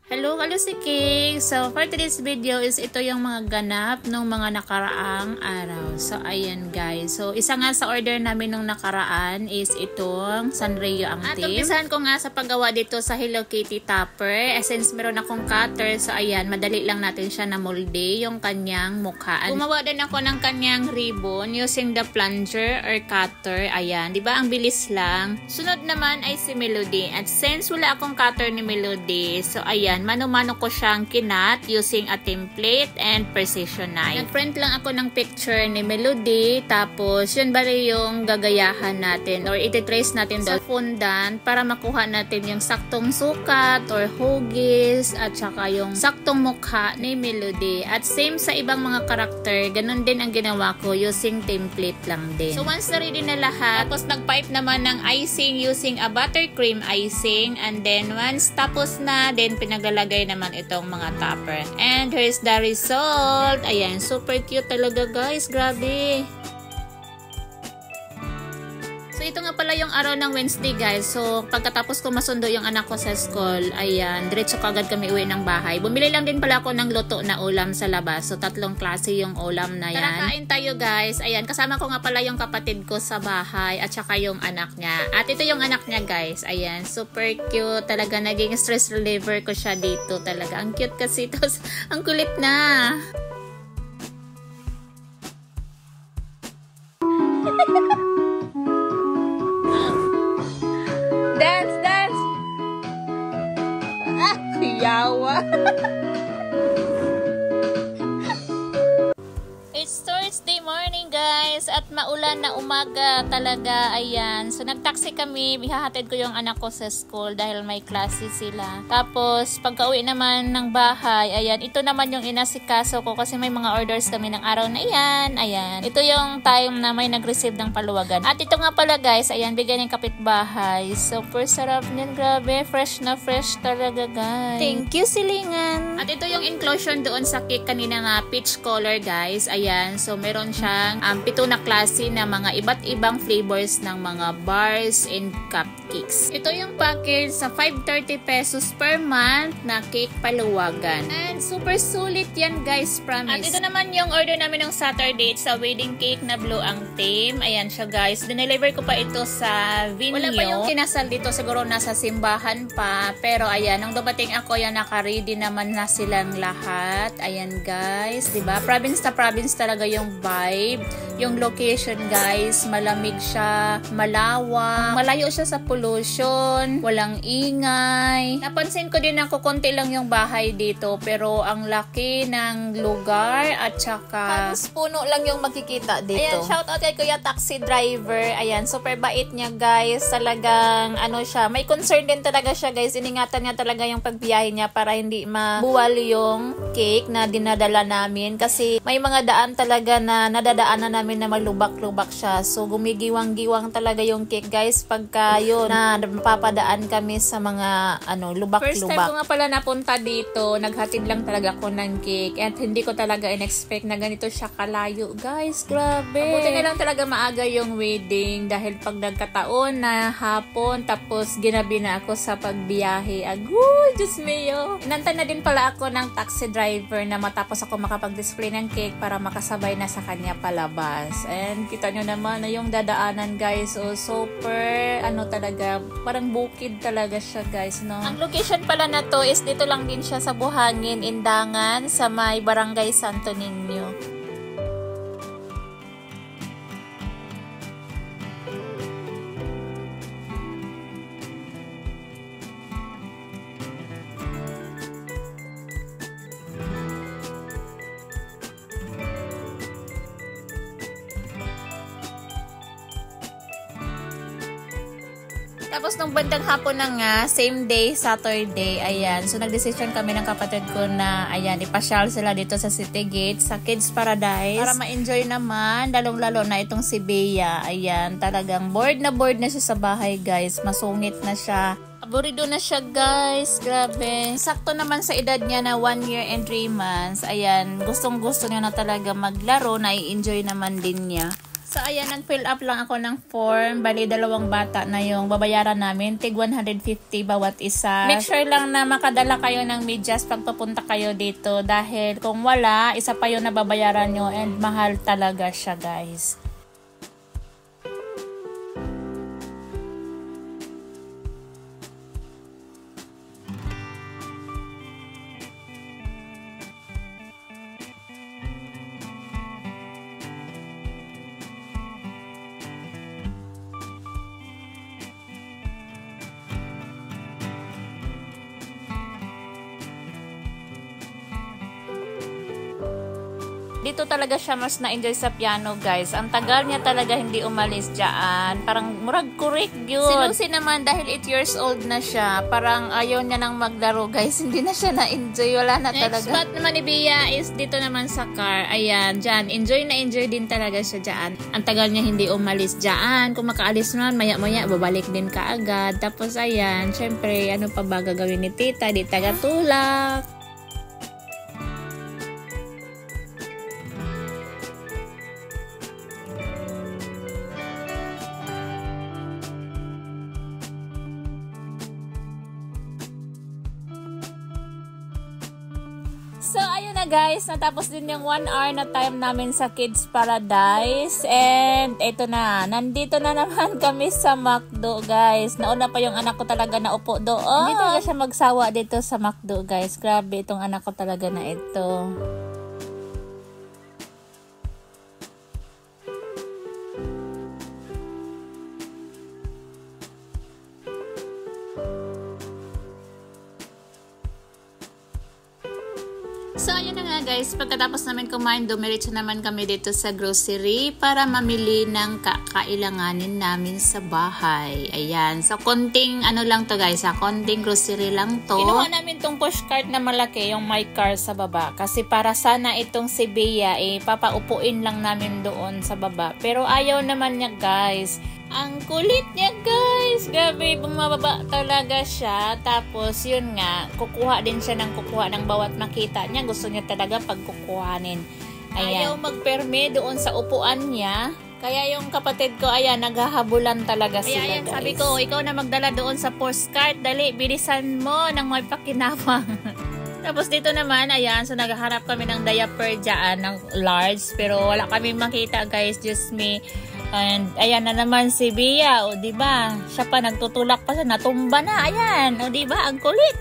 Hello si King! So, for today's video is ito yung mga ganap ng mga nakaraang araw. So, ayan guys. So, isa nga sa order namin nung nakaraan is itong Sanrio ang team. At umpisahan ko nga sa paggawa dito sa Hello Kitty topper. Since meron akong cutter, so ayan, madali lang natin siya na molde yung kanyang mukha. Gumawa din ako ng kanyang ribbon using the plunger or cutter. Ayan, di ba ang bilis lang? Sunod naman ay si Melody. At since wala akong cutter ni Melody, so ayan, mano-mano ko siyang kinat using a template and precision knife. Nag-print lang ako ng picture ni Melody, tapos yun bali yung gagayahan natin or ititrace natin sa fondant para makuha natin yung saktong sukat or hugis at saka yung saktong mukha ni Melody. At same sa ibang mga karakter, ganun din ang ginawa ko using template lang din. So once na ready na lahat, tapos nag-pipe naman ng icing using a buttercream icing, and then once tapos na, then pinagalagay naman itong mga topper. And here's the result. Ayan, super cute talaga guys. Grabe. So, ito nga pala yung araw ng Wednesday guys. So, pagkatapos ko masundo yung anak ko sa school, ayan, diretso kagad kami uwi ng bahay. Bumili lang din pala ako ng luto na ulam sa labas. So, 3 klase yung ulam na yan. Tara, kain tayo guys. Ayan, kasama ko nga pala yung kapatid ko sa bahay at saka yung anak niya. At ito yung anak niya guys. Ayan, super cute. Talaga naging stress reliever ko siya dito. Talaga, ang cute kasi. Tapos, ang kulit na. Dance! Yawa! It's Thursday morning guys at maulan na umaga talaga. Ayan, so nagtaxi kami, ihahatid ko yung anak ko sa school dahil may klase sila. Tapos pagka-uwi naman ng bahay, ayan, ito naman yung inasikaso ko kasi may mga orders kami ng araw na yan. Ayan, ito yung time na may nag-receive ng paluwagan. At ito nga pala guys, ayan, bigyan ng kapitbahay. Super sarap niyan, grabe, fresh na fresh talaga guys. Thank you silingan. At ito yung inclusion doon sa cake kanina nga, peach color guys. Ayan, so meron siyang 7 na klase na mga iba't ibang flavors ng mga bars and cupcakes. Ito yung package sa 530 pesos per month na cake paluwagan. And super sulit yan guys, promise. At ito naman yung order namin ng Saturday sa wedding cake na blue ang theme. Ayan siya guys. Dineliver ko pa ito sa Vinyo. Wala pa yung kinasal dito, siguro nasa simbahan pa. Pero ayan, nung dumating ako, yan naka-ready naman na silang lahat. Ayan guys, diba? Province na province talaga yung vibe. Yung location guys, malamig siya, malawak, malayo siya sa pollution, walang ingay. Napansin ko din ako konti lang yung bahay dito, pero ang laki ng lugar at saka halos puno lang yung makikita dito. Ayan, shout out kay Kuya Taxi Driver. Ayan, super bait niya guys. Talagang ano siya, may concern din talaga siya guys. Iningatan niya talaga yung pagbiyahe niya para hindi mabuwal yung cake na dinadala namin kasi may mga daan talaga na nadadaanan namin na malubak-lubak siya. So, gumigiwang-giwang talaga yung cake guys pagka yun na mapapadaan kami sa mga lubak-lubak. First time ko nga pala napunta dito, naghatid lang talaga ako ng cake at hindi ko talaga in-expect na ganito siya kalayo guys. Grabe. Mabuti na lang talaga maaga yung wedding dahil pag nagkataon na hapon tapos ginabi na ako sa pagbiyahe. Agoy, Diyos mio. Inantay na din pala ako ng taxi driver na matapos ako makapag-display ng cake para makasabay na sa kanya palabas. And kita nyo naman na yung dadaanan guys, super talaga, parang bukid talaga siya guys, no? Ang location pala na to is dito lang din siya sa Buhangin, Indangan, sa may Barangay Santo Niño. Tapos nung bandang hapon na nga, same day, Saturday, ayan. So nagdesisyon kami ng kapatid ko na, ayan, ipasyal sila dito sa City Gate, sa Kids Paradise. Para ma-enjoy naman, lalong-lalo na itong si Bea. Ayan, talagang bored na siya sa bahay guys. Masungit na siya. Aburido na siya guys, grabe. Sakto naman sa edad niya na 1 year and 3 months. Ayan, gustong-gusto niya na talaga maglaro, na i-enjoy naman din niya. So, ayan, nag-fill up lang ako ng form. Bali, 2 bata na yung babayaran namin. Tig 150 bawat isa. Make sure lang na makadala kayo ng medyas pag papunta kayo dito. Dahil kung wala, isa pa yung nababayaran nyo and mahal talaga siya, guys. Dito talaga siya mas na-enjoy sa piano, guys. Ang tagal niya talaga hindi umalis dyan. Parang murag kurik yun. Si Lucy naman, dahil 8 years old na siya, parang ayaw niya nang maglaro, guys. Hindi na siya na-enjoy. Wala na talaga. Next spot naman ni Bia is dito naman sa car. Ayan, dyan. Enjoy na enjoy din talaga siya dyan. Ang tagal niya hindi umalis dyan. Kung makaalis naman, maya-maya, babalik din kaagad. Tapos, ayan, syempre, ano pa ba gagawin ni tita? Di tagatulak. So, ayun na guys, natapos din yung 1 hour na time namin sa Kids Paradise. And, ito na, nandito na naman kami sa McDo, guys. Nauna pa yung anak ko talaga na upo doon. Hindi talaga siya magsawa dito sa McDo, guys. Grabe itong anak ko talaga na ito. So, ayun na nga guys, pagkatapos namin kumain, dumiretso naman kami dito sa grocery para mamili ng kakailanganin namin sa bahay. Ayan, so konting ano lang to guys, konting grocery lang to. Kinuha namin tong pushcart na malaki, yung my car sa baba. Kasi para sana itong si Bea, papaupuin lang namin doon sa baba. Pero ayaw naman niya guys. Ang kulit niya guys, grabe, bumababa talaga siya. Tapos yun nga, kukuha din siya ng kukuha ng bawat makita niya. Gusto niya talaga pagkukuhanin. Ayaw magperme doon sa upuan niya. Kaya yung kapatid ko, ayan, naghahabulan talaga sila guys. Sabi ko, ikaw na magdala doon sa postcard. Dali, bilisan mo nang may pakinabang. Tapos dito naman, ayan, so naghaharap kami ng diaper dyan, ng large. Pero wala kami makita guys, just me. And ayan na naman si Bea, o diba? Siya pa nagtutulak pa siya, natumba na, ayan, o diba? Ang kulit.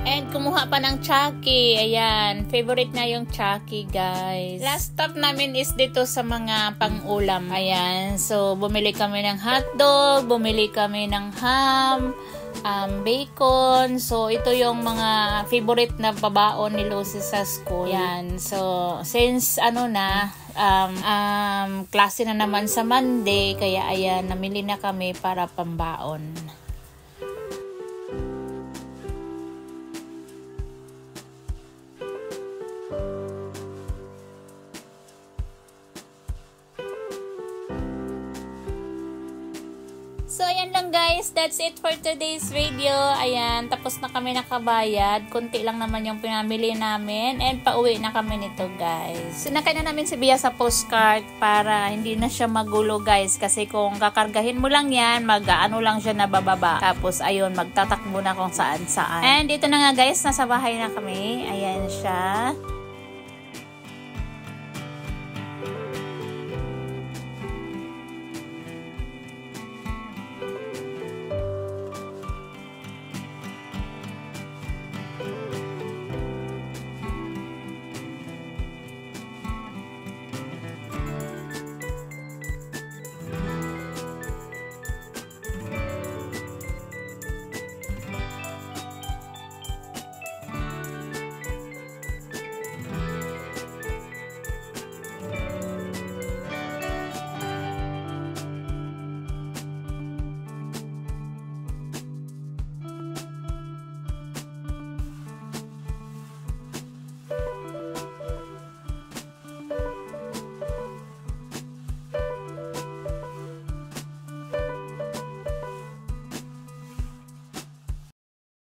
And kumuha pa ng Chucky, ayan, favorite na yung Chucky guys. Last stop namin is dito sa mga pang-ulam, ayan. So bumili kami ng hotdog, bumili kami ng ham, bacon. So, ito yung mga favorite na babaon ni Lucy sa school. Yan. So, since ano na, klase na naman sa Monday, kaya ayan, namili na kami para pambaon. So, ayan lang guys. That's it for today's video. Ayan, tapos na kami nakabayad. Kunti lang naman yung pinamili namin. And pauwi na kami nito guys. Sinakay na namin si Bea sa postcard para hindi na siya magulo guys. Kasi kung kakargahin mo lang yan, mag-ano lang siya nabababa. Tapos, ayun, magtatakbo na kung saan saan. And dito na nga guys, nasa bahay na kami. Ayan siya.